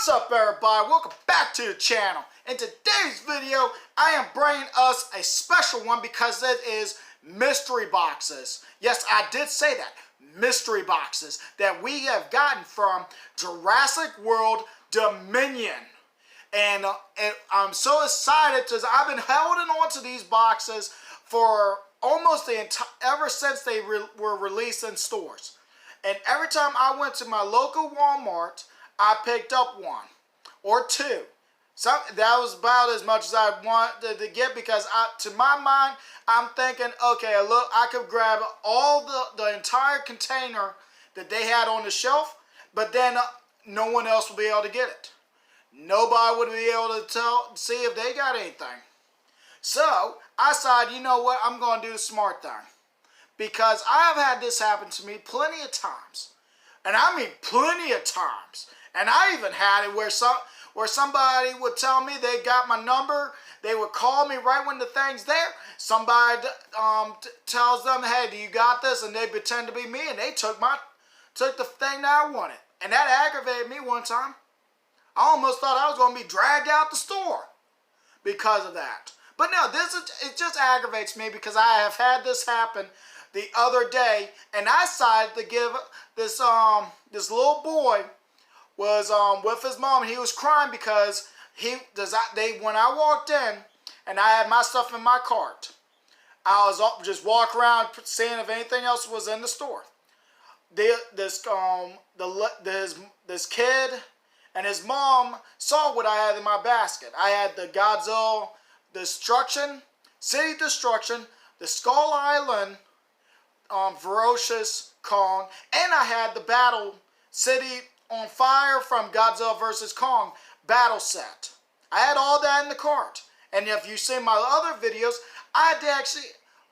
What's up, everybody? Welcome back to the channel. In today's video, I am bringing us a special one because it is mystery boxes. Yes, I did say that. Mystery boxes that we have gotten from Jurassic World Dominion. And I'm so excited because I've been holding on to these boxes for almost ever since they were released in stores. And every time I went to my local Walmart, I picked up one or two. So that was about as much as I wanted to get because to my mind, I'm thinking, okay, look, I could grab all the entire container that they had on the shelf, but then no one else will be able to get it. Nobody would be able to see if they got anything. So I decided, you know what, I'm going to do the smart thing. Because I have had this happen to me plenty of times. And I mean plenty of times. And I even had it where somebody would tell me they got my number. They would call me right when the thing's there. Somebody tells them, hey, do you got this? And they pretend to be me. And they took the thing that I wanted. And that aggravated me one time. I almost thought I was going to be dragged out the store because of that. But no, it just aggravates me because I have had this happen the other day, and I decided to give this little boy was with his mom, and he was crying because when I walked in and I had my stuff in my cart, I was just walking around seeing if anything else was in the store. This kid and his mom saw what I had in my basket. I had the Godzilla City Destruction, the Skull Island, Ferocious Kong, and I had the Battle City on Fire from Godzilla vs. Kong battle set. I had all that in the cart. And if you've seen my other videos, I had actually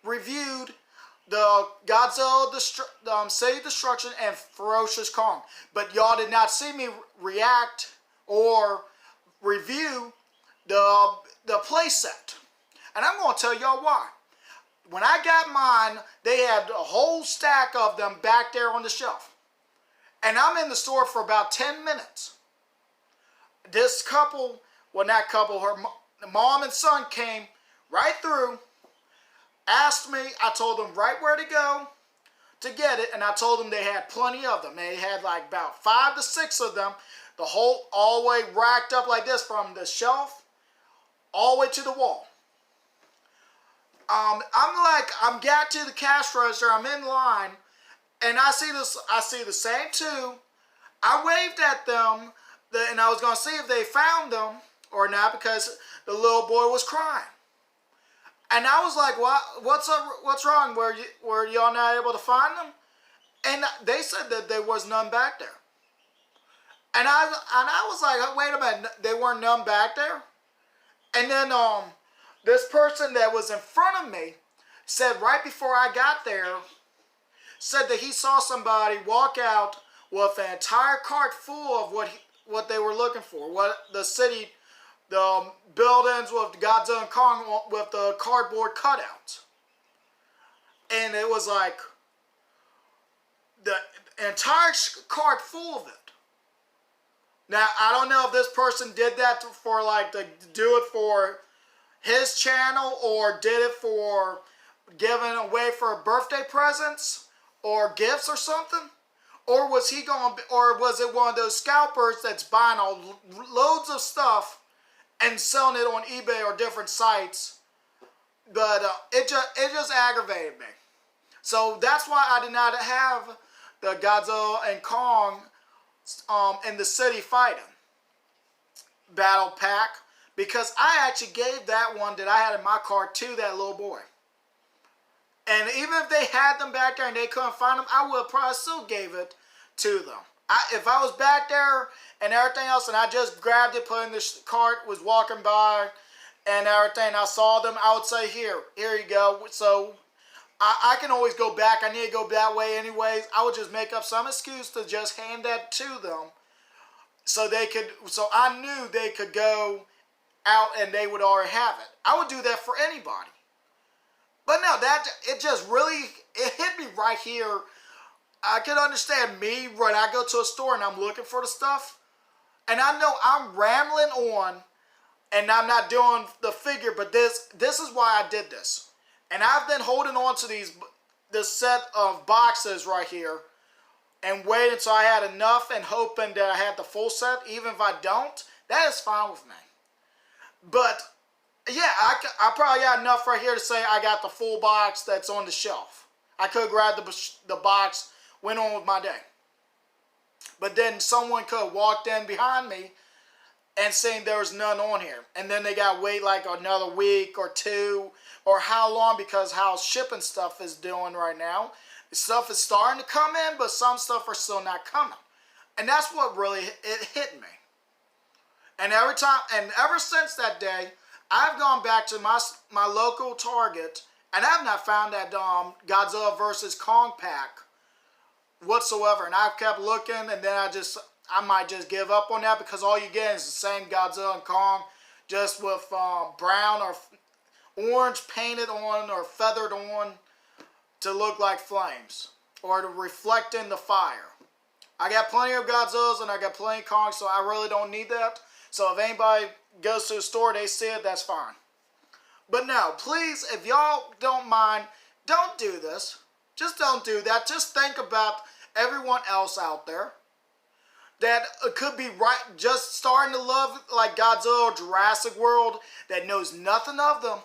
reviewed the Godzilla City Destruction and Ferocious Kong. But y'all did not see me react or review the playset. And I'm going to tell y'all why. When I got mine, they had a whole stack of them back there on the shelf. And I'm in the store for about 10 minutes. This couple, well not couple, her mom and son came right through, asked me, I told them right where to go to get it, and I told them they had plenty of them. They had like about 5 to 6 of them, all the way racked up like this from the shelf all the way to the wall. I'm got to the cash register, I'm in line, and I see the same two. I waved at them, and I was going to see if they found them or not because the little boy was crying. And I was like, what's up, what's wrong? Were y'all not able to find them? And they said that there was none back there. And I was like, wait a minute, they weren't none back there? And then this person that was in front of me said right before I got there, said that he saw somebody walk out with an entire cart full of what they were looking for. What the buildings with Godzilla and Kong with the cardboard cutouts. And it was like the entire cart full of it. Now, I don't know if this person did that to do it for his channel or did it for giving away for birthday presents or gifts or something, or was it one of those scalpers that's buying loads of stuff and selling it on eBay or different sites? But it just aggravated me. So that's why I did not have the Godzilla and Kong in the city fighting battle pack, because I actually gave that one that I had in my cart to that little boy. And even if they had them back there and they couldn't find them, I would probably still gave it to them. If I was back there and everything else and I just grabbed it, put it in the cart, was walking by and everything, I saw them, I would say, here you go. So I can always go back. I need to go that way anyways. I would just make up some excuse to just hand that to them so I knew they could go out and they would already have it. I would do that for anybody. But no, it hit me right here. I can understand me when I go to a store and I'm looking for the stuff And I know I'm rambling on and I'm not doing the figure, but this is why I did this. And I've been holding on to this set of boxes right here and waiting until I had enough and hoping that I had the full set. Even if I don't, that is fine with me. But yeah, I probably got enough right here to say I got the full box that's on the shelf. I could have grabbed the box, went on with my day. But then someone could have walked in behind me and saying there was none on here. And then they got to wait like another week or two or how long, because how shipping stuff is doing right now. Stuff is starting to come in, but some stuff are still not coming. And that's what really it hit me. And ever since that day, I've gone back to my local Target, and I've not found that Godzilla vs. Kong pack whatsoever. And I've kept looking, and then I might just give up on that, because all you get is the same Godzilla and Kong, just with brown or orange painted on or feathered on to look like flames or to reflect in the fire. I got plenty of Godzillas and I got plenty of Kongs, so I really don't need that. So if anybody goes to the store, they see it, that's fine. But no, please, if y'all don't mind, don't do this. Just don't do that. Just think about everyone else out there that could be just starting to love like Godzilla or Jurassic World, that knows nothing of them.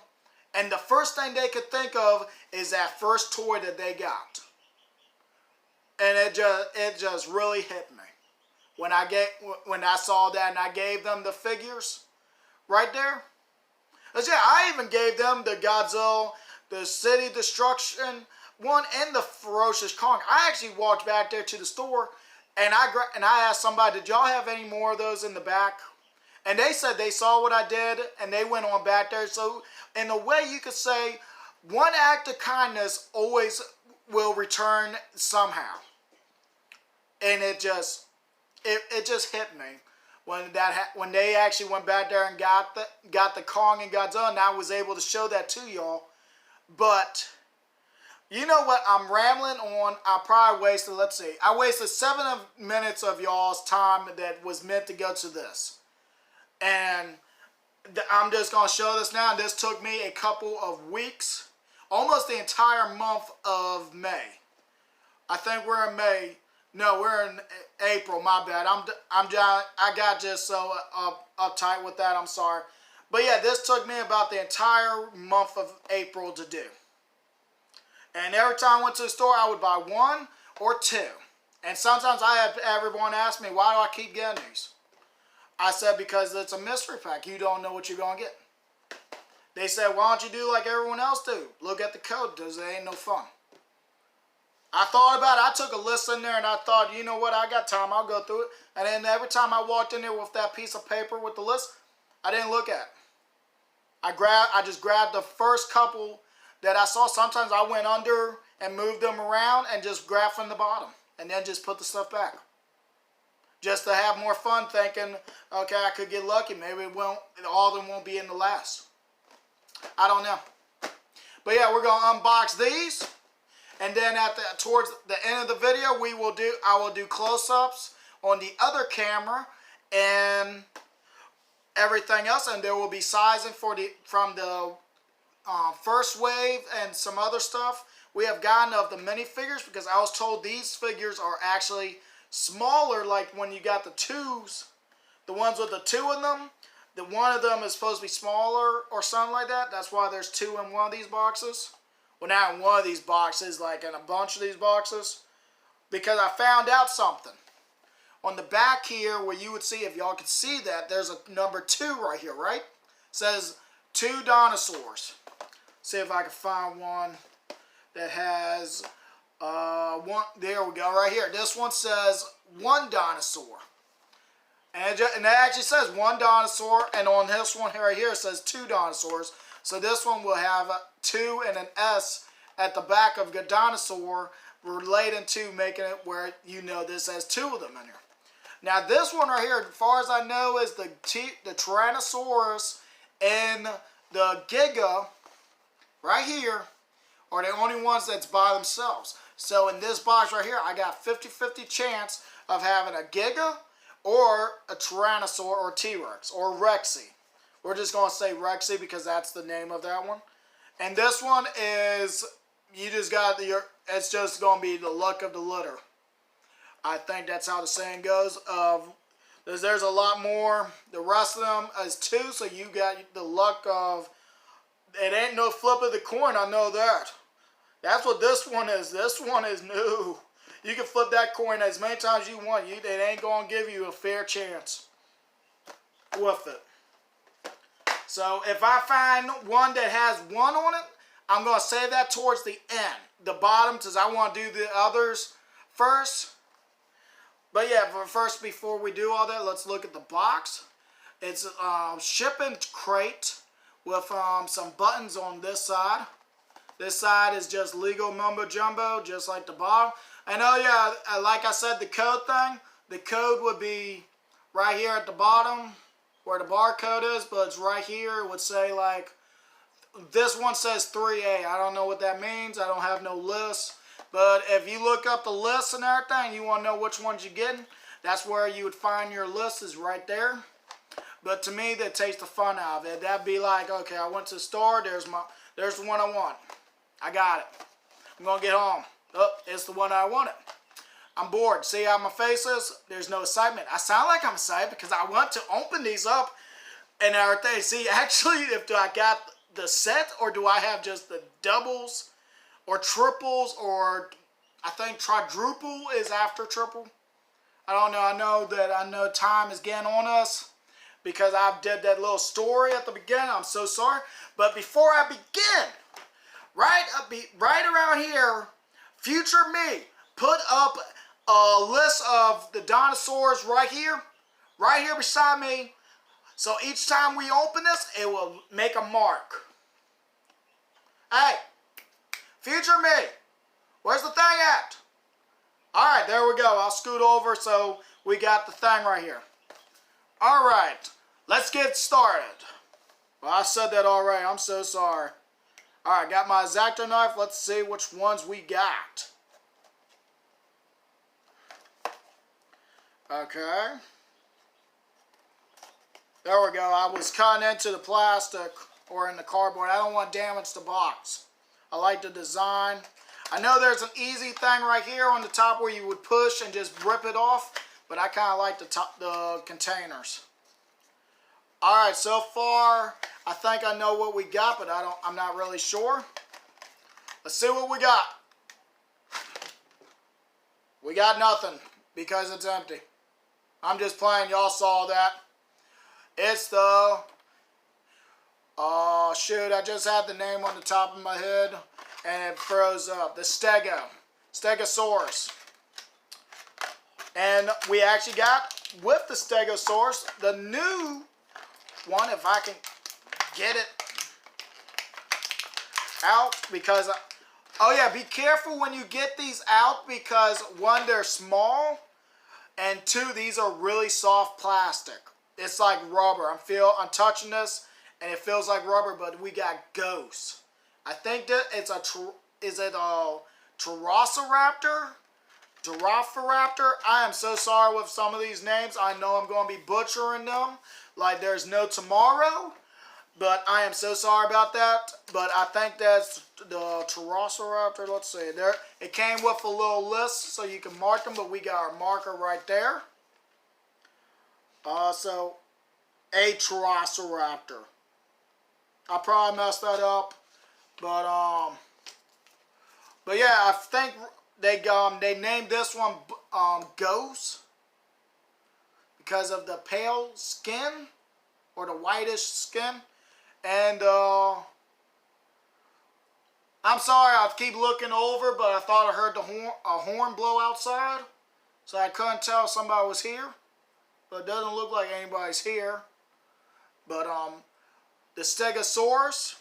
And the first thing they could think of is that first toy that they got. And it just really hit me when I saw that, and I gave them the figures right there. But yeah, I even gave them the Godzilla, the City Destruction one, and the Ferocious Kong. I actually walked back there to the store, and I asked somebody, did y'all have any more of those in the back? And they said they saw what I did, and they went on back there. So in a way, you could say one act of kindness always will return somehow. And it just hit me when they actually went back there and got the Kong and Godzilla, and I was able to show that to y'all. But you know what? I'm rambling on. I probably wasted, let's see, I wasted 7 minutes of y'all's time that was meant to go to this. And I'm just going to show this now. This took me a couple of weeks, almost the entire month of May. I think we're in May. No, we're in April. My bad. I got just so uptight with that. I'm sorry. But yeah, this took me about the entire month of April to do. And every time I went to the store, I would buy 1 or 2. And sometimes I had everyone ask me, why do I keep getting these? I said, because it's a mystery pack. You don't know what you're going to get. They said, why don't you do like everyone else do? Look at the code, because it ain't no fun. I thought about it. I took a list in there, and I thought, you know what? I got time. I'll go through it. And then every time I walked in there with that piece of paper with the list, I didn't look at it. I just grabbed the first couple that I saw. Sometimes I went under and moved them around and just grabbed from the bottom. And then just put the stuff back. Just to have more fun, thinking, okay, I could get lucky. Maybe all of them won't be in the last. I don't know. But yeah, we're going to unbox these. And then towards the end of the video, I will do close-ups on the other camera and everything else. And there will be sizing from the first wave and some other stuff. We have gotten of the minifigures, because I was told these figures are actually smaller, like when you got the 2s, the ones with the 2 in them, the one of them is supposed to be smaller or something like that. That's why there's 2 in one of these boxes. Well, not in one of these boxes, like in a bunch of these boxes. Because I found out something. On the back here, where you would see, if y'all could see that, there's a number 2 right here, right? It says 2 dinosaurs. See if I can find one that has... one, there we go, right here. This one says 1 dinosaur. And it actually says 1 dinosaur, and on this one right here it says 2 dinosaurs. So this one will have a 2 and an S at the back of Giganotosaurus, relating to making it where you know this has 2 of them in here. Now this one right here, as far as I know, is the Tyrannosaurus and the Giga right here are the only ones that's by themselves. So in this box right here, I got 50-50 chance of having a Giga or a Tyrannosaur or T-Rex or Rexy. We're just going to say Rexy because that's the name of that one. And this one is, you just got it's just going to be the luck of the litter. I think that's how the saying goes. There's a lot more. The rest of them is 2, so you got the luck of, it ain't no flip of the coin, I know that. That's what this one is. This one is new. You can flip that coin as many times as you want. It ain't going to give you a fair chance with it. So if I find one that has 1 on it, I'm going to save that towards the end. The bottom, because I want to do the others first. But yeah, first, before we do all that, let's look at the box. It's a shipping crate with some buttons on this side. This side is just legal mumbo jumbo, just like the bottom. And oh yeah, like I said, the code thing, the code would be right here at the bottom where the barcode is, but it's right here. It would say like, this one says 3A. I don't know what that means. I don't have no list. But if you look up the list and everything, you want to know which ones you're getting, that's where you would find your list, is right there. But to me, that takes the fun out of it. That'd be like, okay, I went to the store, there's the one I want. I got it. I'm going to get home. Oh, it's the one I wanted. I'm bored. See how my face is? There's no excitement. I sound like I'm excited because I want to open these up and everything. See, actually, if I got the set, or do I have just the doubles or triples, or I think quadruple is after triple. I don't know. I know time is getting on us because I did that little story at the beginning. I'm so sorry. But before I begin, right around here, future me put up a list of the dinosaurs right here beside me. So each time we open this, it will make a mark. Hey, future me, where's the thing at? All right, there we go. I'll scoot over so we got the thing right here. All right, let's get started. Well, I said that already. I'm so sorry. All right, got my X-Acto knife. Let's see which ones we got. Okay. There we go. I was cutting into the plastic or in the cardboard. I don't want to damage the box. I like the design. I know there's an easy thing right here on the top where you would push and just rip it off, but I kind of like the containers. All right, so far I think I know what we got, but I'm not really sure. Let's see what we got. We got nothing because it's empty. I'm just playing. Y'all saw that. It's the, oh shoot, I just had the name on the top of my head and it froze up. The Stegosaurus. And we actually got, with the Stegosaurus, the new one, if I can get it out, because, oh yeah, be careful when you get these out because one, they're small, and 2, these are really soft plastic. It's like rubber. I'm touching this and it feels like rubber, but we got ghosts. I think that it's is it a Triceratops? Giraffiraptor? I am so sorry with some of these names. I know I'm going to be butchering them like there's no tomorrow, but I am so sorry about that. But I think that's the Triceratops. Let's see. There, it came with a little list so you can mark them, but we got our marker right there. So, a Triceratops. I probably messed that up, but yeah, I think they named this one Ghost because of the pale skin or the whitish skin, and I'm sorry, I keep looking over, but I thought I heard a horn blow outside, so I couldn't tell if somebody was here. But it doesn't look like anybody's here. But the Stegosaurus,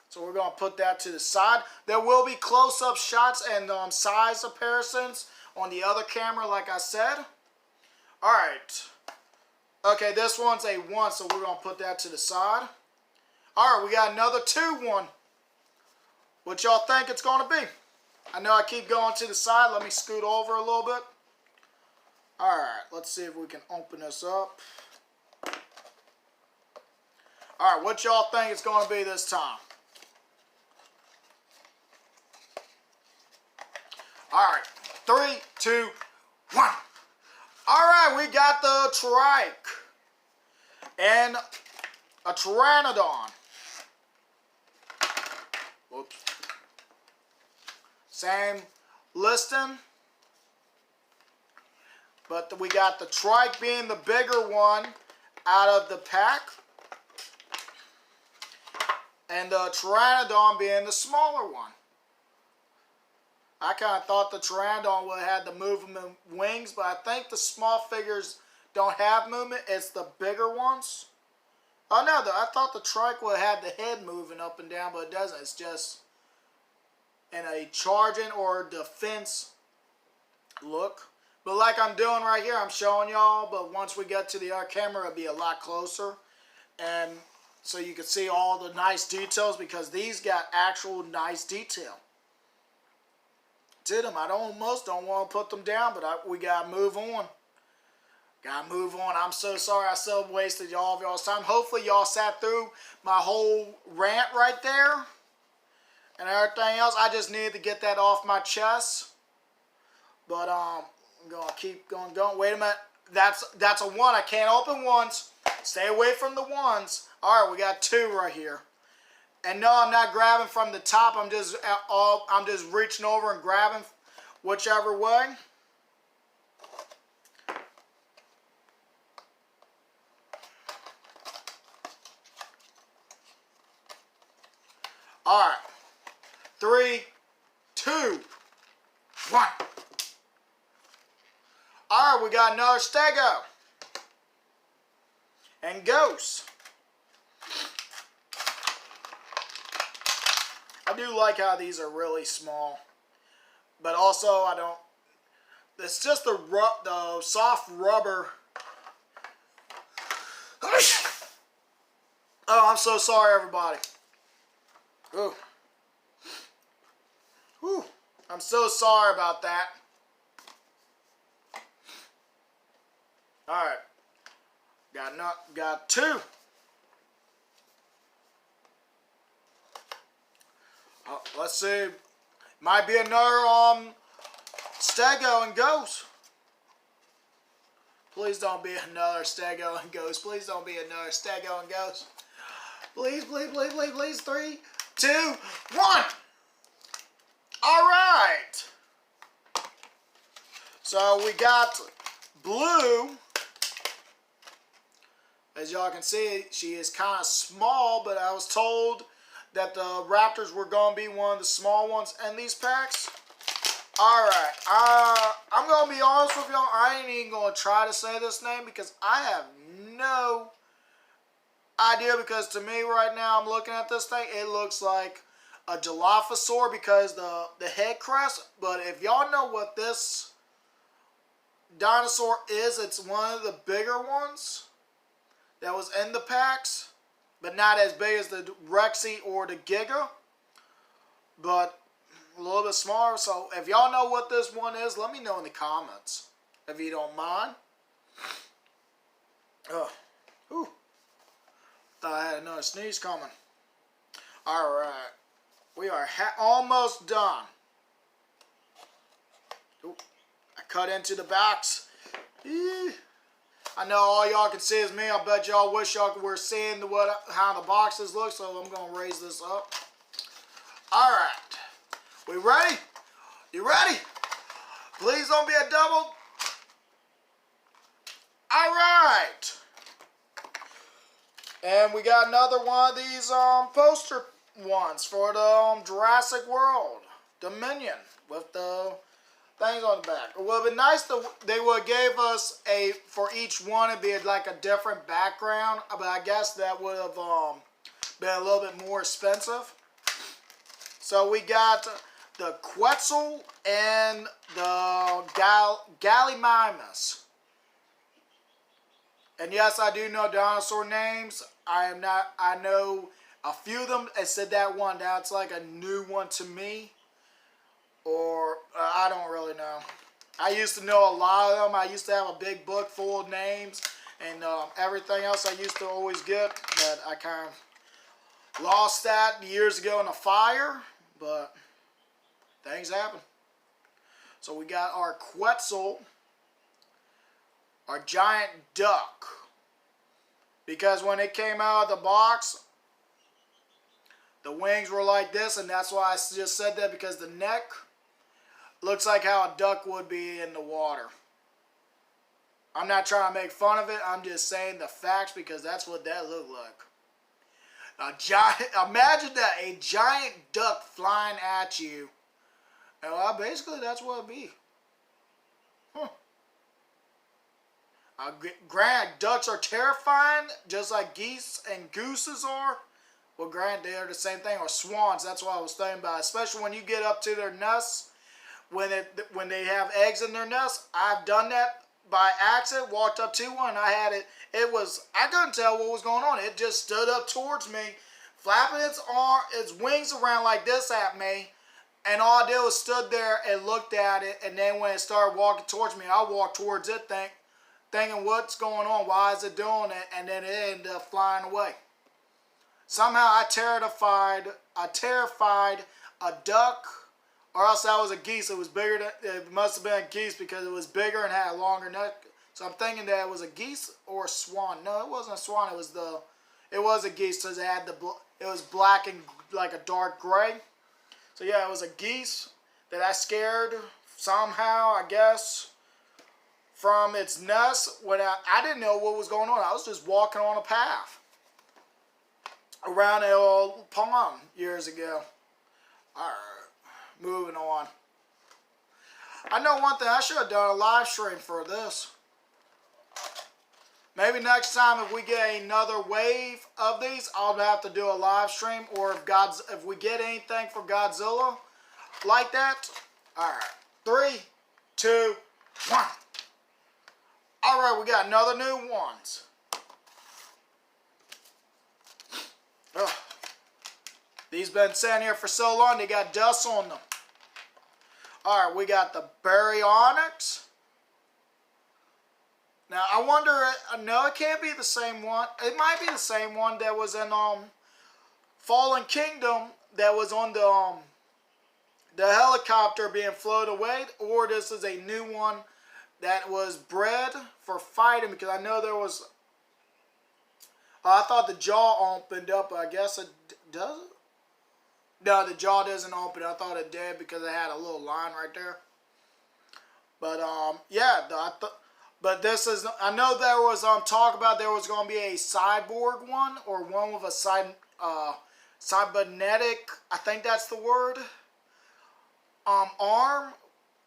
so we're going to put that to the side. There will be close-up shots and size comparisons on the other camera, like I said. All right. Okay, this one's a 1, so we're going to put that to the side. All right, we got another 2-1. What y'all think it's going to be? I know I keep going to the side. Let me scoot over a little bit. Alright, let's see if we can open this up. Alright, what y'all think it's going to be this time? Alright, 3, 2, 1. Alright, we got the trike. And a Pteranodon. Whoops. Same listing. But we got the trike being the bigger one out of the pack. And the Pteranodon being the smaller one. I kind of thought the Pteranodon would have had the movement wings, but I think the small figures don't have movement. It's the bigger ones. Oh no, I thought the trike would have the head moving up and down, but it doesn't. It's just in a charging or defense look. But like I'm doing right here, I'm showing y'all, but once we get to the other camera, it'll be a lot closer. And so you can see all the nice details, because these got actual nice detail to them. I almost don't want to put them down, but we got to move on. Got to move on. I'm so sorry I so wasted all of y'all's time. Hopefully y'all sat through my whole rant right there and everything else. I just needed to get that off my chest. But I'm going to keep going. Wait a minute. That's a 1. I can't open ones. Stay away from the ones. All right, we got 2 right here. And no, I'm not grabbing from the top. I'm just reaching over and grabbing whichever way. All right. 3, 2, 1. All right, we got another Stego. And Ghost. I do like how these are really small. But also, I don't... It's just the soft rubber. Oh, I'm so sorry, everybody. Ooh. Whew. I'm so sorry about that. Alright. Got 2. Let's see. Might be another Stego and Ghost. Please don't be another Stego and Ghost. Please don't be another Stego and Ghost. Please, please, please, please, please. 3, 2, 1. Alright. So we got Blue. As y'all can see, she is kind of small, but I was told that the Raptors were going to be one of the small ones in these packs. Alright, I'm going to be honest with y'all. I ain't even going to try to say this name because I have no idea. Because to me right now, I'm looking at this thing, it looks like a Dilophosaur because the head crest. But if y'all know what this dinosaur is, it's one of the bigger ones that was in the packs. But not as big as the Rexy or the Giga. But a little bit smaller. So if y'all know what this one is, let me know in the comments. If you don't mind. Ooh. Thought I had another sneeze coming. Alright. We are almost done. Ooh. I cut into the box. Eee. I know all y'all can see is me. I bet y'all wish y'all were seeing how the boxes look, so I'm going to raise this up. Alright. We ready? You ready? Please don't be a double. Alright. And we got another one of these poster ones for the Jurassic World Dominion with the things on the back. It would have been nice that they would have gave us for each one, it'd be like a different background, but I guess that would have been a little bit more expensive. So we got the Quetzal and the Gallimimus. And yes, I do know dinosaur names. I know a few of them. I said that one. That's like a new one to me. Or, I don't really know. I used to know a lot of them. I used to have a big book full of names and everything else I used to always get. But I kind of lost that years ago in a fire. But things happen. So we got our Quetzal, our giant duck. Because when it came out of the box, the wings were like this, and that's why I just said that, because the neck looks like how a duck would be in the water. I'm not trying to make fun of it. I'm just saying the facts because that's what that looked like. Imagine that, a giant duck flying at you. And well, basically that's what it'd be. Granted, ducks are terrifying, just like geese and gooses are. Well, granted, they are the same thing, or swans. That's what I was thinking about. Especially when you get up to their nests, when they have eggs in their nest. I've done that by accident. Walked up to one, and I had it. I couldn't tell what was going on. It just stood up towards me, flapping its wings around like this at me. And all I did was stood there and looked at it. And then when it started walking towards me, I walked towards it, thinking, what's going on? Why is it doing it? And then it ended up flying away. Somehow I terrified a duck, or else that was a geese. It was bigger it must have been a geese because it was bigger and had a longer neck. So I'm thinking that it was a geese or a swan. No, it wasn't a swan. It was a geese because it was black and like a dark gray. So yeah, it was a geese that I scared somehow, I guess, from its nest when I didn't know what was going on. I was just walking on a path around an old pond years ago. Alright, moving on. I know one thing, I should have done a live stream for this. Maybe next time if we get another wave of these, I'll have to do a live stream, or if we get anything for Godzilla like that. Alright, 3, 2, 1. Alright, we got another new ones. Ugh. These been sitting here for so long, they got dust on them. Alright, we got the Baryonyx. Now, I wonder, no, it can't be the same one. It might be the same one that was in Fallen Kingdom, that was on the helicopter being floated away, or this is a new one that was bred for fighting, because I know there was... I thought the jaw opened up, I guess it does. No, the jaw doesn't open. I thought it did because it had a little line right there. But, yeah, but this is... I know there was talk about there was going to be a cyborg one, or one with a cybernetic, I think that's the word, arm,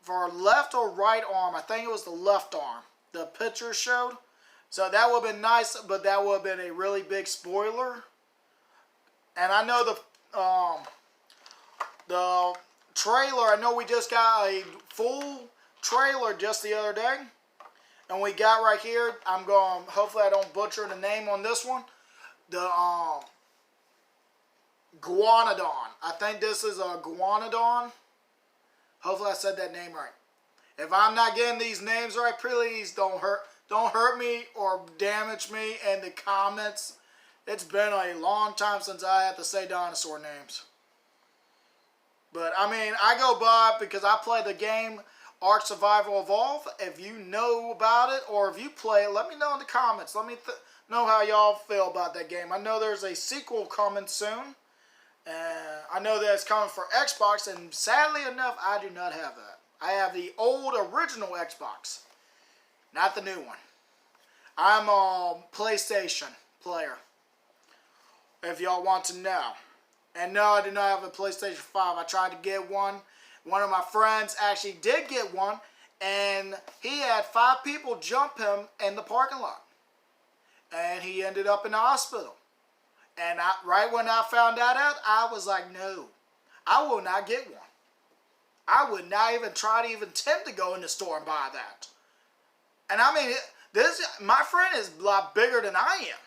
for left or right arm. I think it was the left arm the picture showed. So that would have been nice, but that would have been a really big spoiler. And I know the trailer, I know we just got a full trailer just the other day. And we got right here, hopefully I don't butcher the name on this one, the Guanodon. I think this is a Guanodon. Hopefully I said that name right. If I'm not getting these names right, please don't hurt me or damage me in the comments. It's been a long time since I had to say dinosaur names. But I mean, I go by because I play the game Ark Survival Evolved. If you know about it, or if you play it, let me know in the comments. Let me know how y'all feel about that game. I know there's a sequel coming soon. And I know that it's coming for Xbox, and sadly enough, I do not have that. I have the old original Xbox, not the new one. I'm a PlayStation player, if y'all want to know. And no, I do not have a PlayStation 5. I tried to get one. One of my friends actually did get one, and he had 5 people jump him in the parking lot. And he ended up in the hospital. And right when I found that out, I was like, no, I will not get one. I would not even try to attempt to go in the store and buy that. And I mean, my friend is a lot bigger than I am.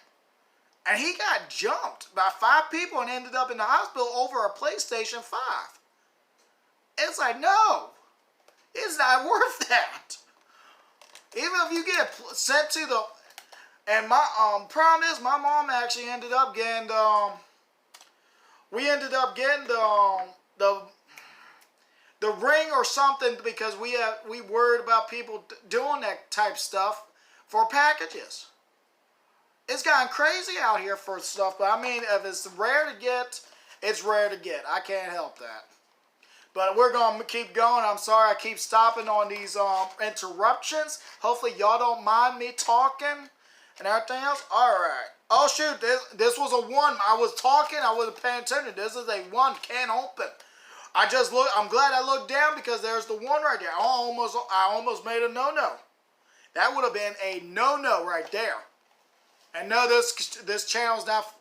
And he got jumped by 5 people and ended up in the hospital over a PlayStation 5. It's like, no. It's not worth that. Even if you get sent to the, and my problem is my mom actually ended up getting we ended up getting the ring or something because we worried about people doing that type stuff for packages. It's gotten crazy out here for stuff, but I mean, if it's rare to get, it's rare to get. I can't help that. But we're going to keep going. I'm sorry I keep stopping on these interruptions. Hopefully y'all don't mind me talking and everything else. All right. Oh, shoot. This was a 1. I was talking. I wasn't paying attention. This is a 1. Can't open. I'm glad I looked down because there's the 1 right there. I almost made a no-no. That would have been a no-no right there. And no, this channel's not...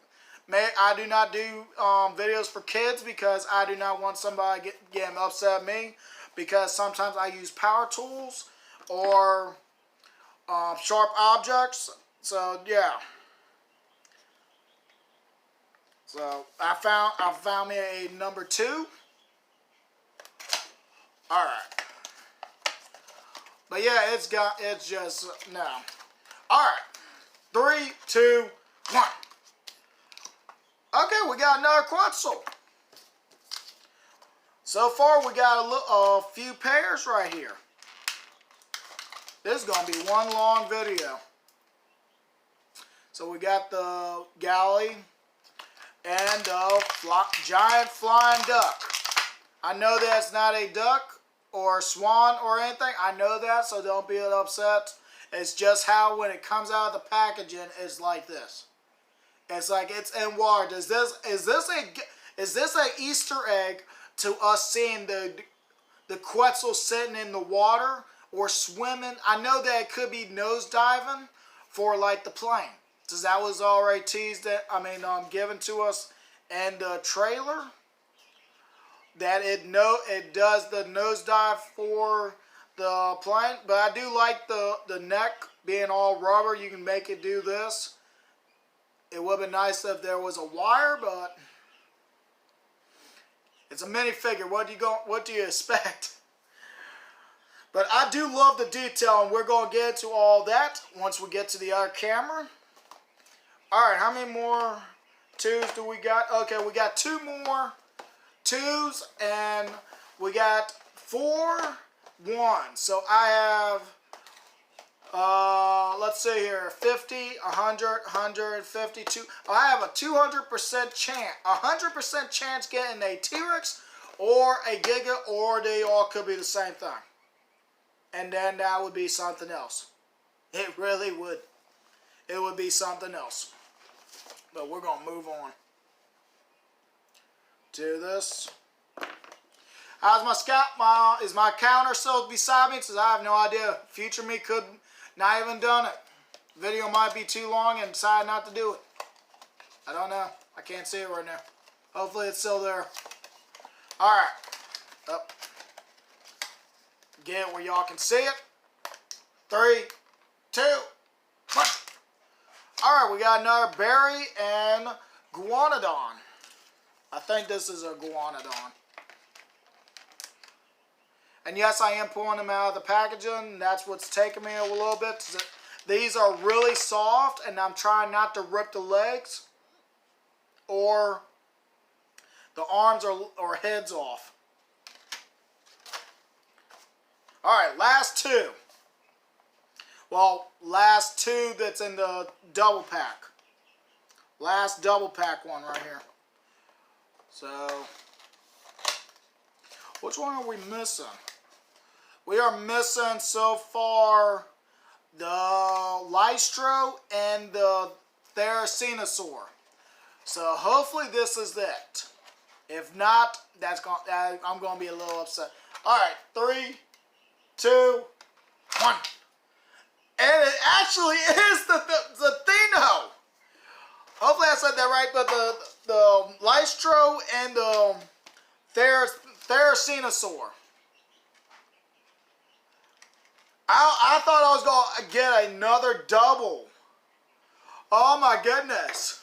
I do not do videos for kids because I do not want somebody getting upset at me because sometimes I use power tools or sharp objects. So yeah. So I found me a number 2. All right. But yeah, it's just no. All right. 3, 2, 1. Okay, we got another Quetzal. So far, we got a few pairs right here. This is going to be one long video. So we got the galley and the giant flying duck. I know that's not a duck or a swan or anything. I know that, so don't be upset. It's just how when it comes out of the packaging, it's like this. It's like it's in water. Is this a Easter egg to us seeing the Quetzal sitting in the water or swimming? I know that it could be nose diving for like the plane, because that was already teased. Given to us in the trailer that it does the nose dive for the plane. But I do like the neck being all rubber. You can make it do this. It would have been nice if there was a wire, but it's a minifigure. What do you expect? But I do love the detail, and we're going to get into all that once we get to the other camera. All right, how many more 2s do we got? Okay, we got 2 more 2s, and we got 4 1s. So I have... let's see here, 50, 100, 152. I have a 200% chance, 100% chance getting a T-Rex or a Giga, or they all could be the same thing. And then that would be something else. It really would. It would be something else. But we're going to move on to this. How's my scalp? Is my counter still beside me? Because I have no idea. Future me could... not even done it. Video might be too long and decide not to do it. I don't know. I can't see it right now. Hopefully it's still there. Alright. Up. Get it where y'all can see it. 3, 2, 1. Alright, we got another berry and Giganotosaurus. I think this is a Giganotosaurus. And yes, I am pulling them out of the packaging. That's what's taking me a little bit. These are really soft, and I'm trying not to rip the legs or the arms or heads off. All right, last 2. Well, last 2 that's in the double pack. Last double pack one right here. So, which one are we missing? We are missing so far the Lystro and the Tyrannosaurus. So hopefully this is it. If not, I'm going to be a little upset. All right, 3, 2, 1. And it actually is the Dino. Hopefully I said that right, but the Lystro and the Tyrannosaurus. I thought I was going to get another double. Oh my goodness.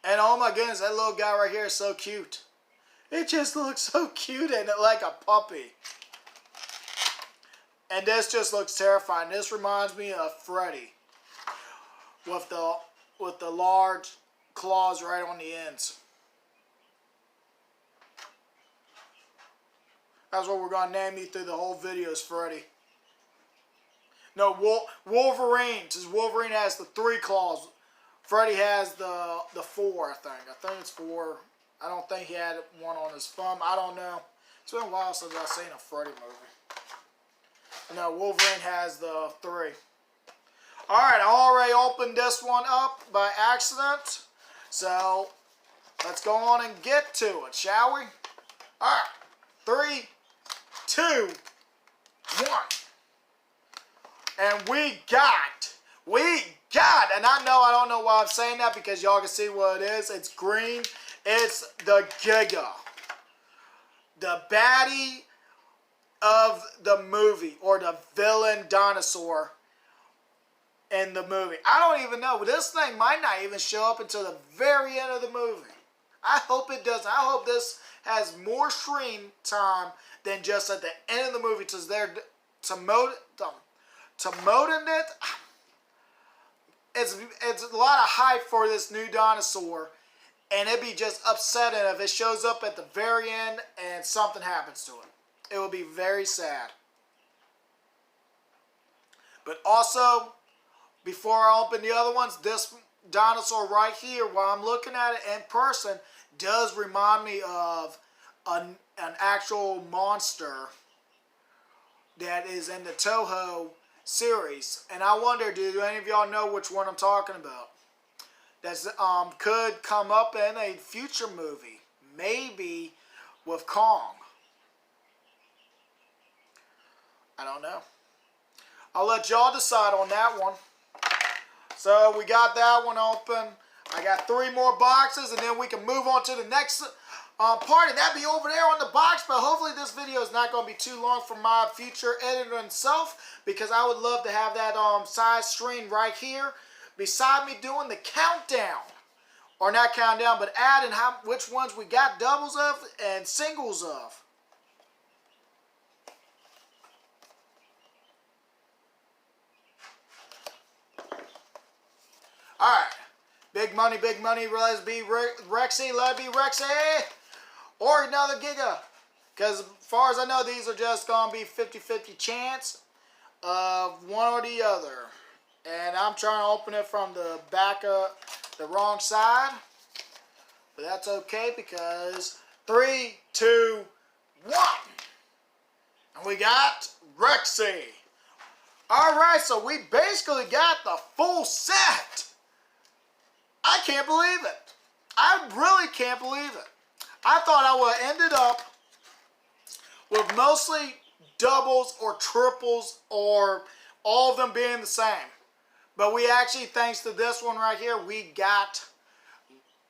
And oh my goodness, that little guy right here is so cute. It just looks so cute and like a puppy. And this just looks terrifying. This reminds me of Freddy with the large claws right on the ends. That's what we're going to name you through the whole video, is Freddy. No, Wolverine. Since Wolverine has the 3 claws, Freddy has the 4, I think. I think it's 4. I don't think he had one on his thumb. I don't know. It's been a while since I've seen a Freddy movie. No, Wolverine has the 3. Alright, I already opened this one up by accident. So, let's go on and get to it, shall we? Alright, 3, 2, 1. And we got, and I don't know why I'm saying that, because y'all can see what it is. It's green. It's the Giga. The baddie of the movie, or the villain dinosaur in the movie. I don't even know. This thing might not even show up until the very end of the movie. I hope it doesn't. I hope this has more screen time than just at the end of the movie, because they're promoting it. It's a lot of hype for this new dinosaur, and it'd be just upsetting if it shows up at the very end and something happens to it. It would be very sad. But also, before I open the other ones, this dinosaur right here, while I'm looking at it in person, does remind me of an actual monster that is in the Toho series. And I wonder, do any of y'all know which one I'm talking about? That could come up in a future movie, maybe with Kong. I don't know. I'll let y'all decide on that one. So we got that one open. I got 3 more boxes, and then we can move on to the next part, and that'd be over there on the box. But hopefully this video is not going to be too long for my future editor himself, because I would love to have that side screen right here beside me doing the countdown, or not countdown, but adding which ones we got doubles of and singles of. Alright, big money, let's be Rexy, let it be Rexy, or another Giga, because as far as I know, these are just going to be 50-50 chance of one or the other. And I'm trying to open it from the back of the wrong side, but that's okay, because 3, 2, 1, and we got Rexy. Alright, so we basically got the full set. I can't believe it. I really can't believe it. I thought I would have ended up with mostly doubles or triples, or all of them being the same. But we actually, thanks to this one right here, we got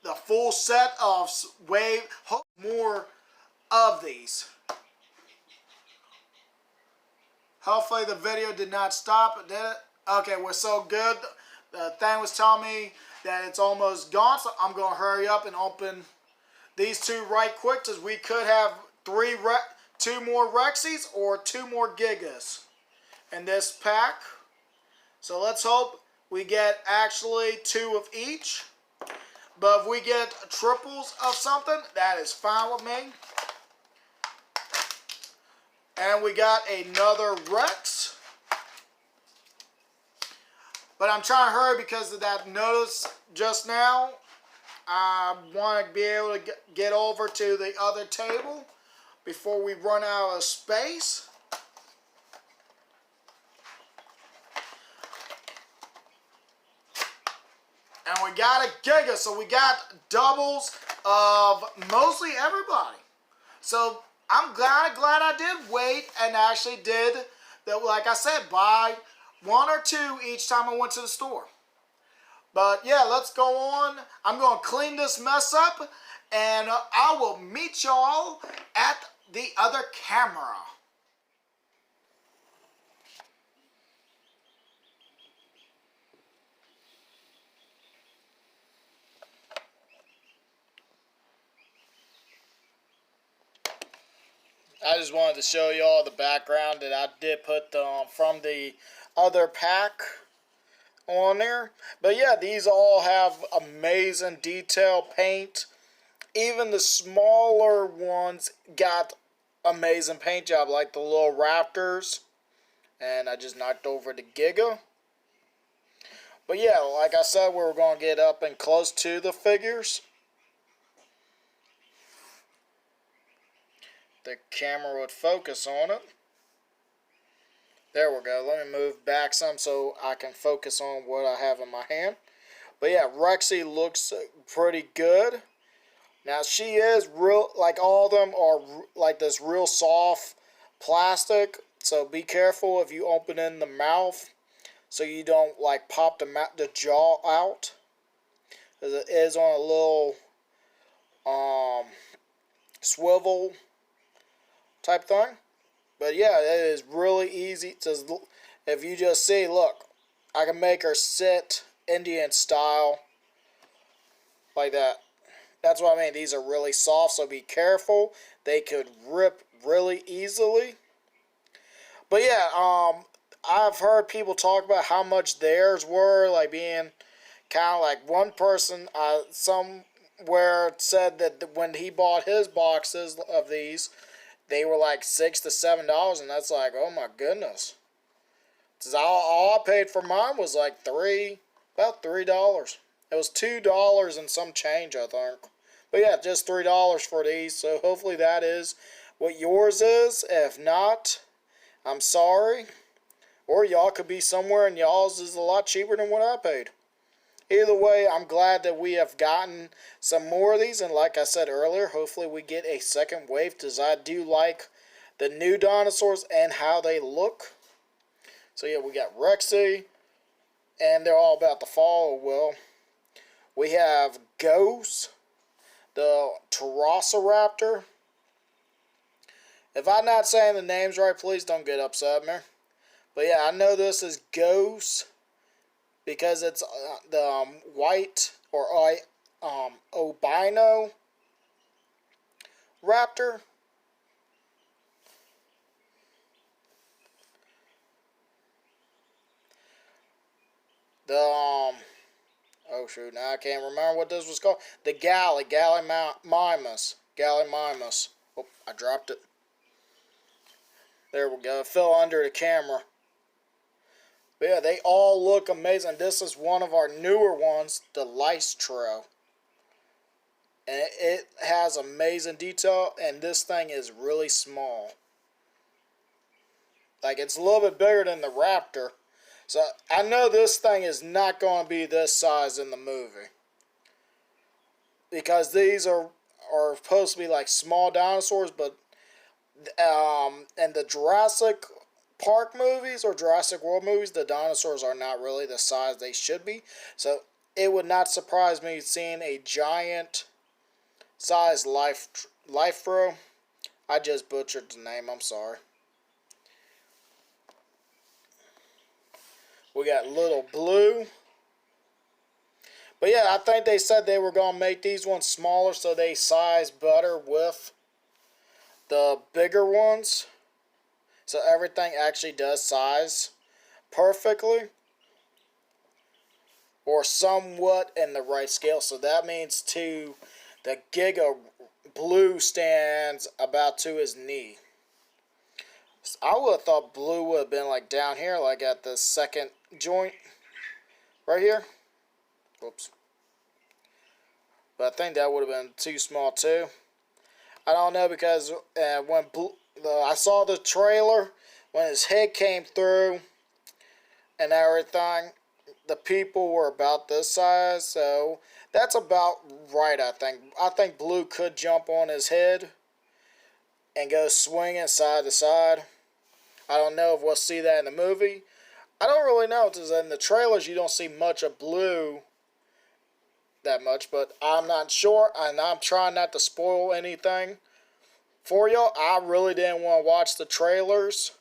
the full set of more of these. Hopefully the video did not stop. Did it? Okay, we're so good. The thing was telling me that it's almost gone, so I'm going to hurry up and open these 2 right quick, because we could have 2 more Rexys or 2 more Gigas in this pack. So let's hope we get actually 2 of each. But if we get triples of something, that is fine with me. And we got another Rex. But I'm trying to hurry because of that notice just now. I want to be able to get over to the other table before we run out of space. And we got a Giga, so we got doubles of mostly everybody. So I'm glad I did wait and actually did, like I said, buy 1 or 2 each time I went to the store. But yeah, let's go on. I'm going to clean this mess up, and I will meet y'all at the other camera. I just wanted to show y'all the background that I did put from the other pack on there. But yeah, these all have amazing detail paint. Even the smaller ones got amazing paint job, like the little raptors. And I just knocked over the Giga. But yeah, like I said, we were going to get up and close to the figures. The camera would focus on it. There we go. Let me move back some so I can focus on what I have in my hand. But yeah, Rexy looks pretty good. Now she is real, like all of them are like this real soft plastic. So be careful if you open in the mouth so you don't like pop the jaw out. Because it is on a little swivel type thing. But yeah, it is really easy to, if you just see, look, I can make her sit Indian style like that. That's what I mean. These are really soft, so be careful. They could rip really easily. But yeah, I've heard people talk about how much theirs were, like being kind of like one person somewhere said that when he bought his boxes of these, they were like $6 to $7, and that's like, oh my goodness. Cause all I paid for mine was like about $3. It was $2 and some change, I think. But yeah, just $3 for these. So hopefully that is what yours is. If not, I'm sorry. Or y'all could be somewhere and y'all's is a lot cheaper than what I paid. Either way, I'm glad that we have gotten some more of these. And like I said earlier, hopefully we get a second wave, because I do like the new dinosaurs and how they look. So yeah, we got Rexy. And they're all about to fall. Well, we have Ghost, the Triceratops. If I'm not saying the names right, please don't get upset at me. But yeah, I know this is Ghost because it's the white or albino raptor. The oh shoot, now I can't remember what this was called. The Gallimimus. Oh, I dropped it. There we go. It fell under the camera. But yeah, they all look amazing. This is one of our newer ones, the Lystro. And it has amazing detail, and this thing is really small. Like, it's a little bit bigger than the Raptor. So, I know this thing is not going to be this size in the movie. Because these are supposed to be like small dinosaurs, but in the Jurassic Park movies or Jurassic World movies, the dinosaurs are not really the size they should be. So it would not surprise me seeing a giant size Lystro. I just butchered the name, I'm sorry. We got Little Blue. But yeah, I think they said they were going to make these ones smaller so they size better with the bigger ones. So everything actually does size perfectly. Or somewhat in the right scale. So that means the Giga Blue stands about to his knee. So I would have thought Blue would have been like down here, like at the second joint. Right here. Whoops. But I think that would have been too small too. I don't know, because when I saw the trailer, when his head came through and everything, the people were about this size, so that's about right, I think. I think Blue could jump on his head and go swinging side to side. I don't know if we'll see that in the movie. I don't really know, because in the trailers you don't see much of Blue that much, but I'm not sure, and I'm trying not to spoil anything for y'all. I really didn't want to watch the trailers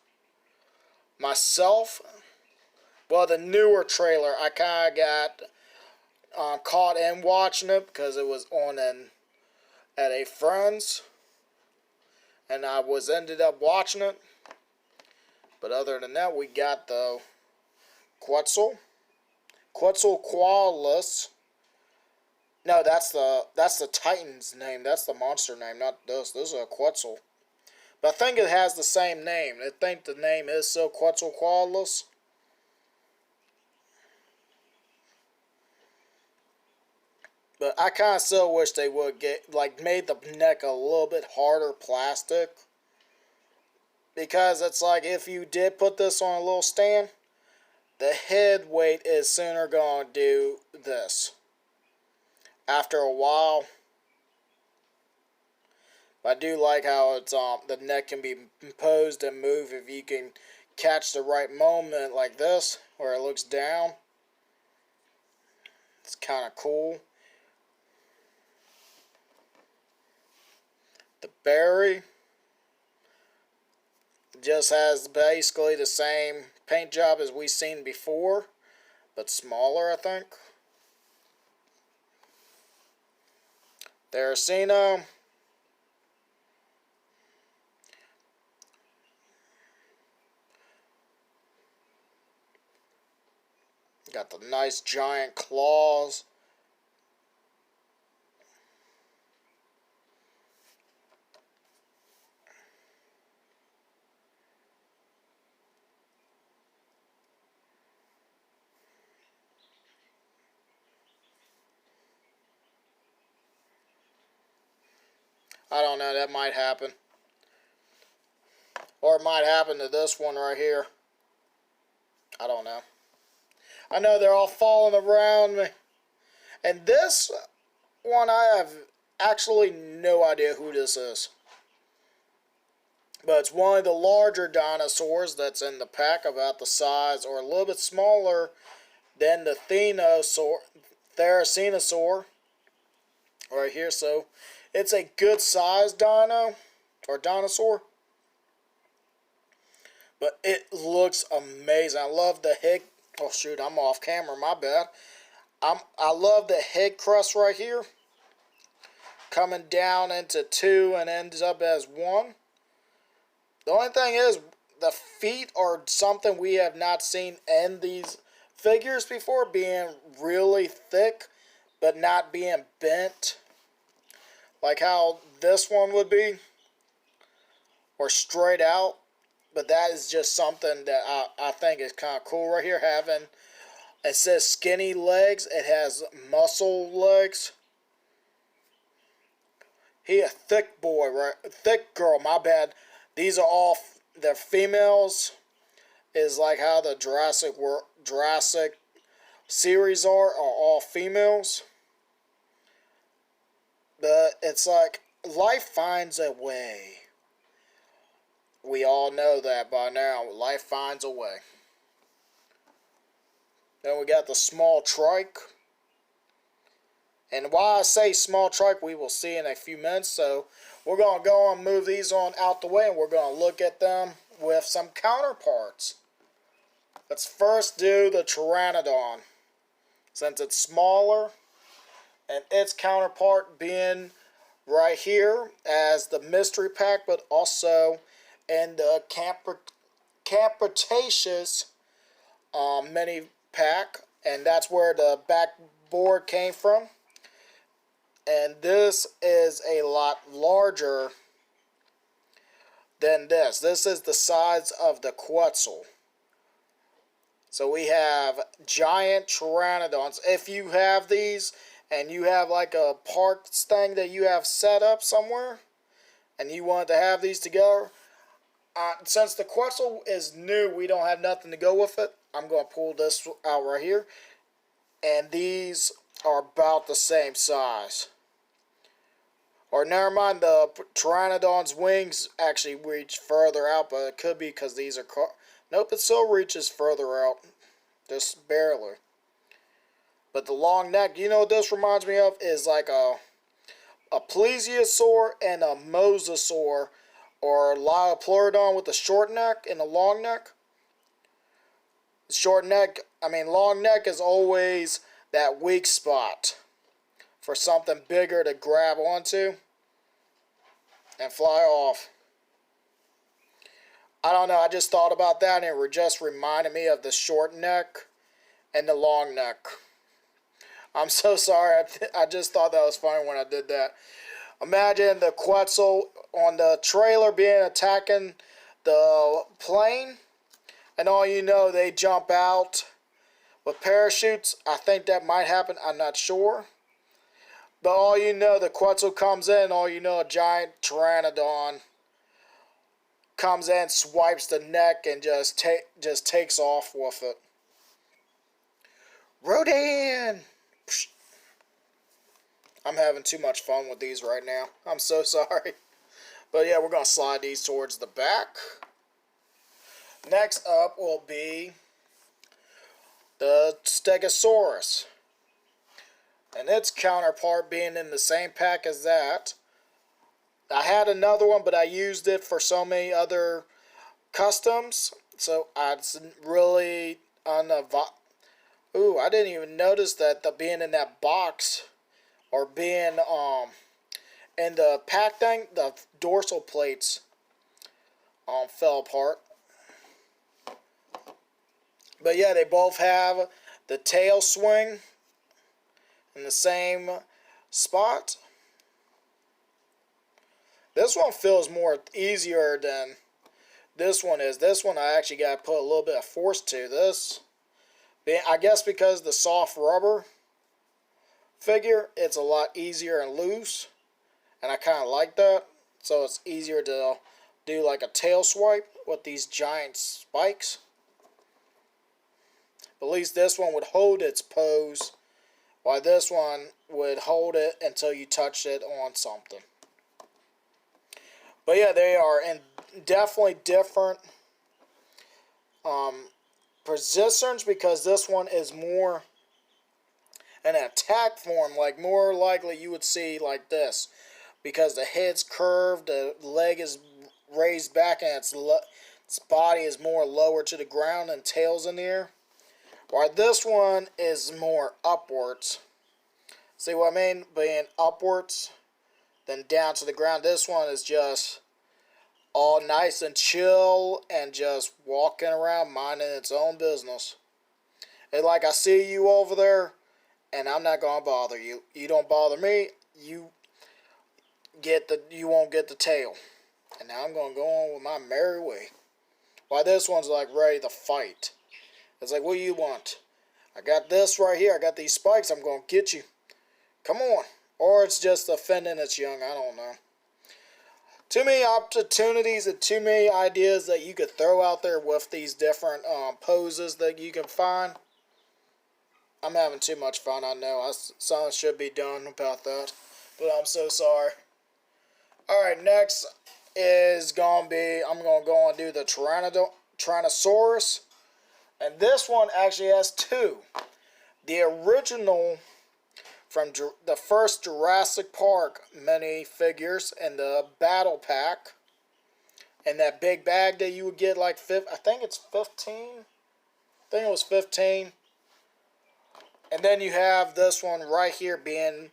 myself. Well, the newer trailer, I kind of got caught in watching it because it was on at a friend's. and I ended up watching it. But other than that, we got the Quetzalcoatlus. No, that's the Titan's name. That's the monster name, not this. This is a Quetzal. But I think it has the same name. I think the name is still Quetzalcoatlus. But I kind of still wish they would made the neck a little bit harder plastic. Because it's like, if you did put this on a little stand, the head weight is sooner going to do this. After a while. I do like how it's the neck can be posed and moved if you can catch the right moment like this, where it looks down. It's kind of cool. The Barry just has basically the same paint job as we've seen before, but smaller, I think. Therizino. Got the nice giant claws. I don't know, that might happen. Or it might happen to this one right here. I don't know. I know they're all falling around me. And this one, I have actually no idea who this is. But it's one of the larger dinosaurs that's in the pack, about the size or a little bit smaller than the Tyrannosaur right here. So it's a good sized dino or dinosaur. But it looks amazing. I love the head. Oh shoot, I'm off camera, my bad. I love the head crust right here. Coming down into 2 and ends up as 1. The only thing is, the feet are something we have not seen in these figures before, being really thick, but not being bent. Like how this one would be. Or straight out. But that is just something that I think is kind of cool right here. It says skinny legs. It has muscle legs. He a thick boy, right? Thick girl, my bad. These are all, the females is like how the Jurassic series are all females. But it's like, life finds a way. We all know that by now. Life finds a way. Then we got the small trike. And why I say small trike, we will see in a few minutes. So we're going to go and move these on out the way, and we're going to look at them with some counterparts. Let's first do the Pteranodon, since it's smaller, and its counterpart being right here as the mystery pack, but also in the Cretaceous mini pack, and that's where the backboard came from. And this is a lot larger than this. This is the size of the Quetzal. So we have giant Pteranodons. If you have these and you have like a parks thing that you have set up somewhere and you want to have these together, since the Quetzal is new, we don't have nothing to go with it. I'm going to pull this out right here. And these are about the same size. Or never mind, the Pteranodon's wings actually reach further out, but it could be because these are... Nope, it still reaches further out. Just barely. But the long neck, you know what this reminds me of? Is like a plesiosaur and a mosasaur, or Liopleurodon with a short neck and a long neck. Long neck is always that weak spot for something bigger to grab onto and fly off. I don't know, I just thought about that and it just reminded me of the short neck and the long neck. I'm so sorry. I just thought that was funny when I did that. Imagine the Quetzal on the trailer being attacking the plane, and all you know, they jump out with parachutes. I think that might happen. I'm not sure. But all you know, the Quetzal comes in, all you know, a giant Pteranodon comes in, swipes the neck, and just takes off with it. Rodan! I'm having too much fun with these right now. I'm so sorry. But yeah, we're going to slide these towards the back. Next up will be the Stegosaurus. And its counterpart being in the same pack as that. I had another one, but I used it for so many other customs. So I really Ooh, I didn't even notice that being in that box or being in the pack thing, the dorsal plates fell apart. But yeah, they both have the tail swing in the same spot. This one feels more easier than this one is. This one I actually got to put a little bit of force to. This, I guess because the soft rubber figure, it's a lot easier and loose. And I kind of like that. So it's easier to do like a tail swipe with these giant spikes. But at least this one would hold its pose, while this one would hold it until you touched it on something. But yeah, they are in definitely different positions, because this one is more an attack form, like more likely you would see like this, because the head's curved, the leg is raised back, and its body is more lower to the ground and tail's in the air. While this one is more upwards. See what I mean? Being upwards, then down to the ground. This one is just all nice and chill and just walking around minding its own business. It's like, I see you over there and I'm not gonna bother you. You don't bother me, you won't get the tail. And now I'm gonna go on with my merry way. While this one's like ready to fight. It's like, what do you want? I got this right here. I got these spikes. I'm going to get you. Come on. Or it's just offending its young. I don't know. Too many opportunities and too many ideas that you could throw out there with these different poses that you can find. I'm having too much fun, I know. Something should be done about that. But I'm so sorry. Alright, next is going to be, I'm going to go and do the Tyrannosaurus. And this one actually has two. The original from the first Jurassic Park minifigures in the battle pack. And that big bag that you would get like, I think it's 15. I think it was 15. And then you have this one right here being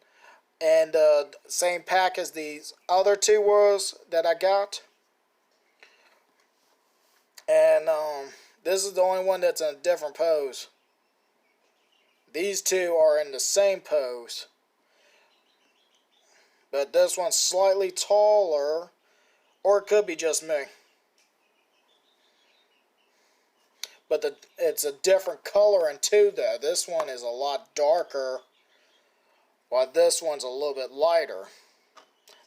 in the same pack as these other two was that I got. And this is the only one that's in a different pose. These two are in the same pose. But this one's slightly taller. Or it could be just me. But it's a different coloring too though. This one is a lot darker, while this one's a little bit lighter.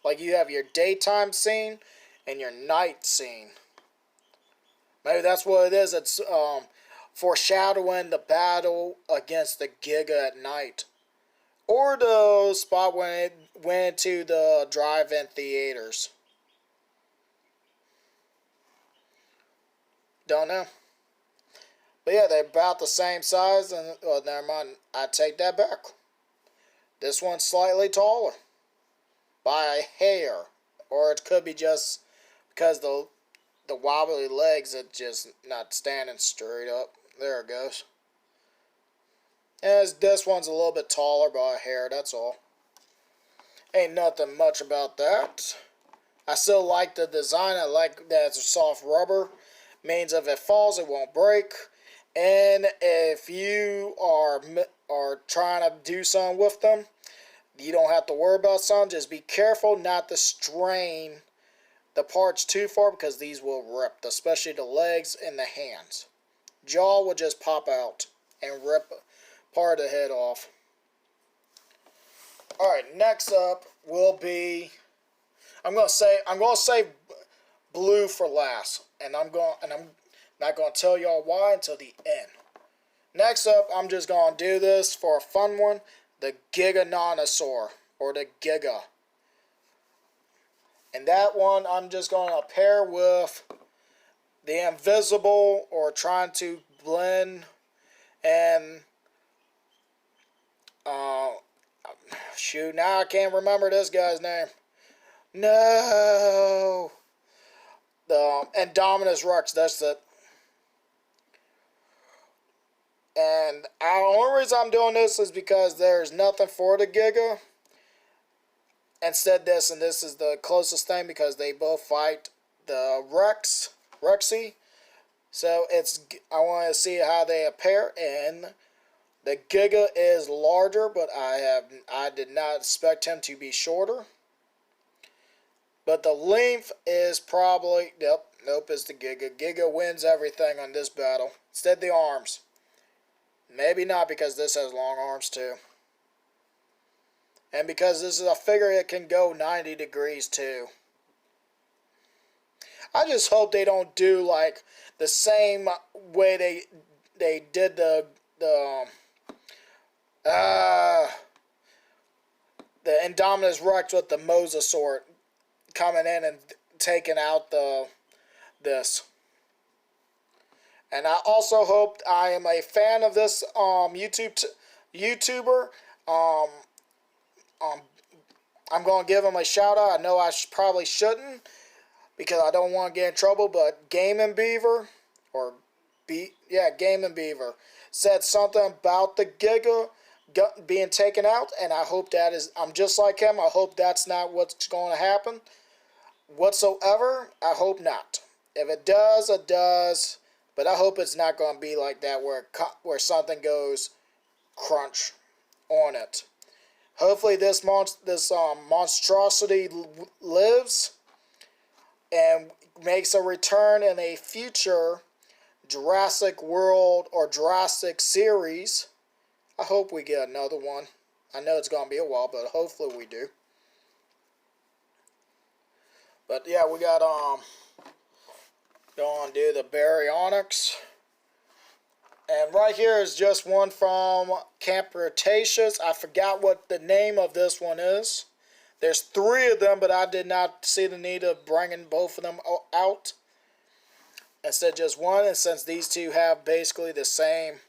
Like you have your daytime scene and your night scene. Maybe that's what it is. It's foreshadowing the battle against the Giga at night. Or the spot when it went to the drive-in theaters. Don't know. But yeah, they're about the same size. And well, never mind. I take that back. This one's slightly taller. By a hair. Or it could be just because the wobbly legs are just not standing straight up. There it goes. And this one's a little bit taller by a hair, that's all. Ain't nothing much about that. I still like the design. I like that it's a soft rubber. Means if it falls, it won't break. And if you are trying to do something with them, you don't have to worry about something. Just be careful not to strain the parts too far because these will rip, especially the legs and the hands. Jaw will just pop out and rip part of the head off. Alright, next up will be, I'm gonna say blue for last. And I'm not gonna tell y'all why until the end. Next up, I'm just gonna do this for a fun one. The Giganotosaurus, or the Giga. And that one I'm just going to pair with the invisible, or trying to blend, and shoot, now I can't remember this guy's name. No! The Indominus Rex, that's it. And the only reason I'm doing this is because there's nothing for the Giga. Instead this, and this is the closest thing because they both fight the Rexy. So I want to see how they appear, and the Giga is larger, but I did not expect him to be shorter. But the length is probably, nope, it's the Giga. Giga wins everything on this battle. Instead the arms. Maybe not, because this has long arms too. And because this is a figure that can go 90 degrees too. I just hope they don't do like the same way they did the Indominus Rex with the Mosasaur coming in and taking out this. And I also hope, I am a fan of this YouTuber. I'm going to give him a shout out. I know I probably shouldn't, because I don't want to get in trouble, but Gaming Beaver, Gaming Beaver, said something about the Giga being taken out, and I hope that is, I'm just like him, I hope that's not what's going to happen whatsoever. I hope not. If it does, it does. But I hope it's not going to be like that where something goes crunch on it. Hopefully this monstrosity lives and makes a return in a future Jurassic World or Jurassic series. I hope we get another one. I know it's going to be a while, but hopefully we do. But yeah, we got going to do the Baryonyx. And right here is just one from Camp Cretaceous. I forgot what the name of this one is. There's 3 of them, but I did not see the need of bringing both of them out. Instead just one, and since these two have basically the same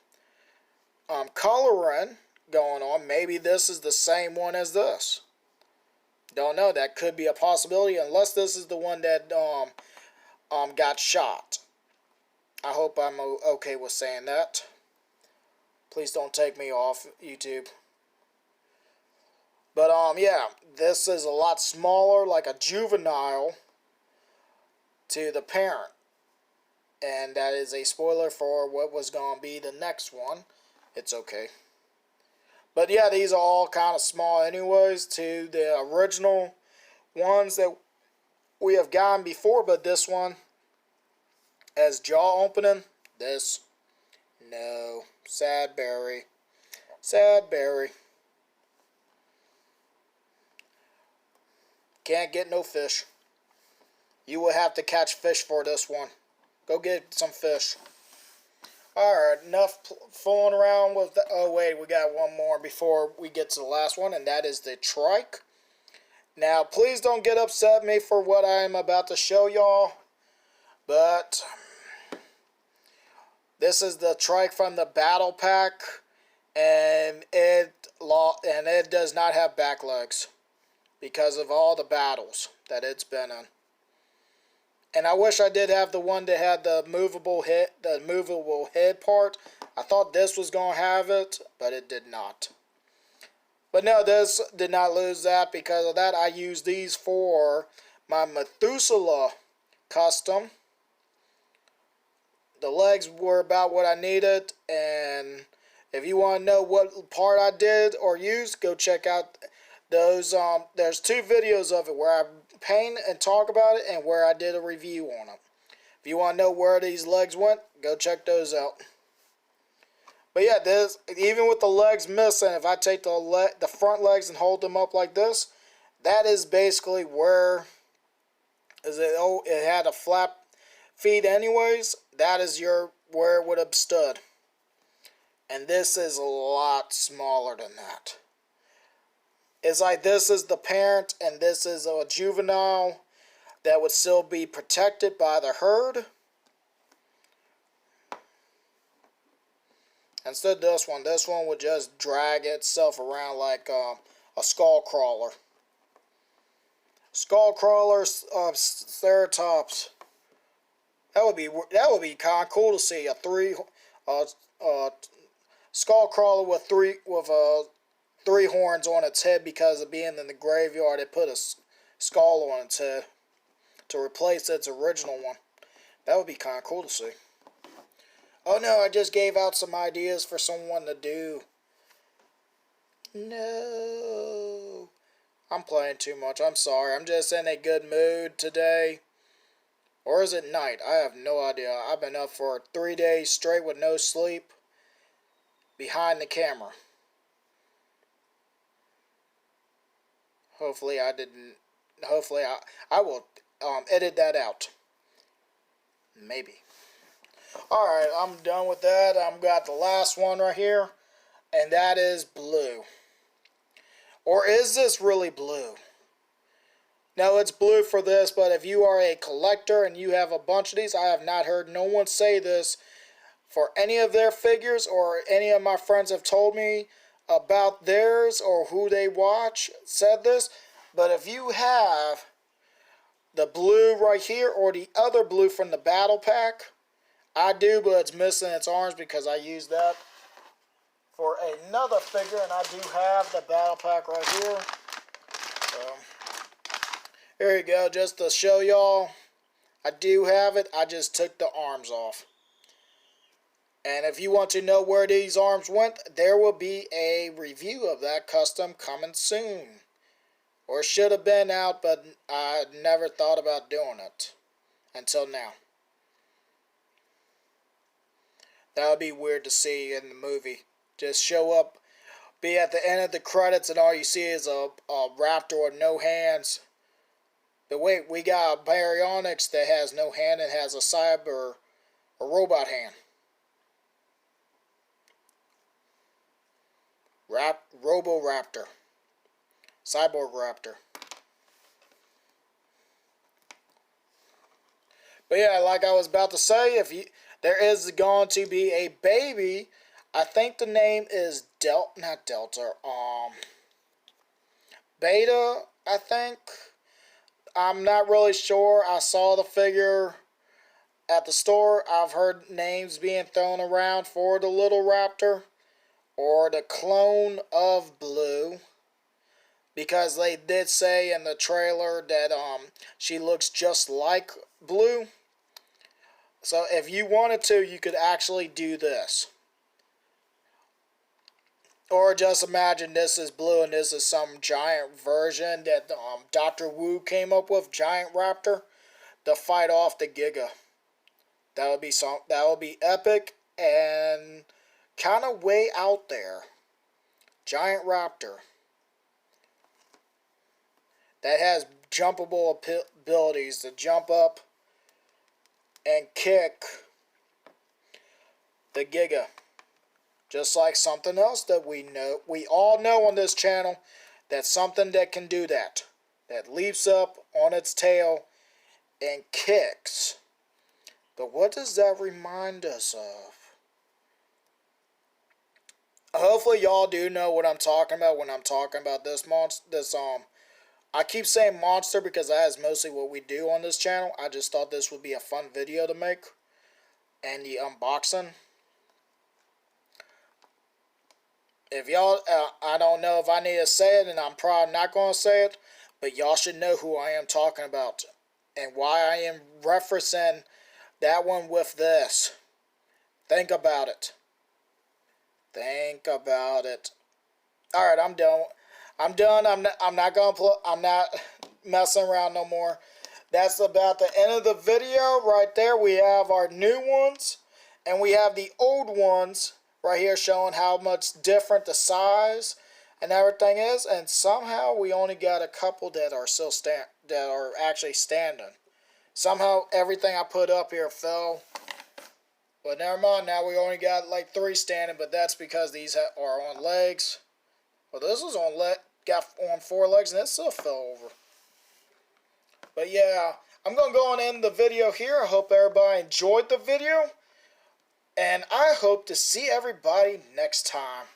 coloring going on, maybe this is the same one as this. Don't know, that could be a possibility, unless this is the one that got shot. I hope I'm okay with saying that. Please don't take me off YouTube. But yeah, this is a lot smaller, like a juvenile to the parent. And that is a spoiler for what was going to be the next one. It's okay. But yeah, these are all kind of small anyways to the original ones that we have gotten before. But this one has jaw opening. This, no. Sad Barry. Sad Barry. Can't get no fish. You will have to catch fish for this one. Go get some fish. Alright, enough fooling around with the... Oh, wait, we got one more before we get to the last one, and that is the trike. Now, please don't get upset at me for what I am about to show y'all, but this is the trike from the battle pack, and it does not have back legs because of all the battles that it's been in. And I wish I did have the one that had the movable head part. I thought this was going to have it, but it did not. But no, this did not lose that. Because of that, I used these for my Methuselah custom. The legs were about what I needed, and if you want to know what part I did or used, go check out those. There's 2 videos of it where I paint and talk about it, and where I did a review on them. If you want to know where these legs went, go check those out. But yeah, this, even with the legs missing, if I take the front legs and hold them up like this, that is basically where it had a flap feet anyways. That is where it would have stood. And this is a lot smaller than that. It's like this is the parent and this is a juvenile that would still be protected by the herd. Instead of this one would just drag itself around like a skull crawler. Skull crawler, Triceratops. That would be kind of cool to see a skull crawler with three horns on its head, because of being in the graveyard. They put a skull on its head to replace its original one. That would be kind of cool to see. Oh no, I just gave out some ideas for someone to do. No. I'm playing too much. I'm sorry. I'm just in a good mood today. Or is it night? I have no idea. I've been up for 3 days straight with no sleep. Behind the camera. Hopefully I didn't. Hopefully I will edit that out. Maybe. Alright, I'm done with that. I've got the last one right here. And that is blue. Or is this really blue? No, it's blue for this, but if you are a collector and you have a bunch of these, I have not heard no one say this for any of their figures, or any of my friends have told me about theirs or who they watch said this. But if you have the blue right here or the other blue from the battle pack, I do, but it's missing its arms because I used that for another figure, and I do have the battle pack right here. So here you go, just to show y'all. I do have it. I just took the arms off. And if you want to know where these arms went, there will be a review of that custom coming soon. Or should have been out, but I never thought about doing it until now. That would be weird to see in the movie. Just show up, be at the end of the credits, and all you see is a raptor with no hands. But wait, we got a Baryonyx that has no hand and has a robot hand. Robo-raptor. Cyborg raptor. But yeah, like I was about to say, there is going to be a baby. I think the name is Beta, I think. I'm not really sure. I saw the figure at the store. I've heard names being thrown around for the little raptor, or the clone of Blue, because they did say in the trailer that she looks just like Blue. So if you wanted to, you could actually do this. Or just imagine this is Blue and this is some giant version that Dr. Wu came up with, giant raptor, to fight off the Giga. That would be epic and kind of way out there. Giant raptor that has jumpable abilities to jump up and kick the Giga. Just like something else that we all know on this channel, that's something that can do that. That leaps up on its tail and kicks. But what does that remind us of? Hopefully y'all do know what I'm talking about when I'm talking about this monster. I keep saying monster because that is mostly what we do on this channel. I just thought this would be a fun video to make. And the unboxing. If y'all, I don't know if I need to say it, and I'm probably not going to say it, But y'all should know who I am talking about and why I am referencing that one with this. Think about it. Think about it. All right, I'm done. I'm done. I'm not messing around no more. That's about the end of the video. Right there, we have our new ones, and we have the old ones right here showing how much different the size and everything is. And somehow we only got a couple that are still that are actually standing. Somehow everything I put up here fell. But never mind. Now we only got like 3 standing, but that's because these are on legs. Well, this was got on 4 legs, and it still fell over. But yeah, I'm going to go and end the video here. I hope everybody enjoyed the video. And I hope to see everybody next time.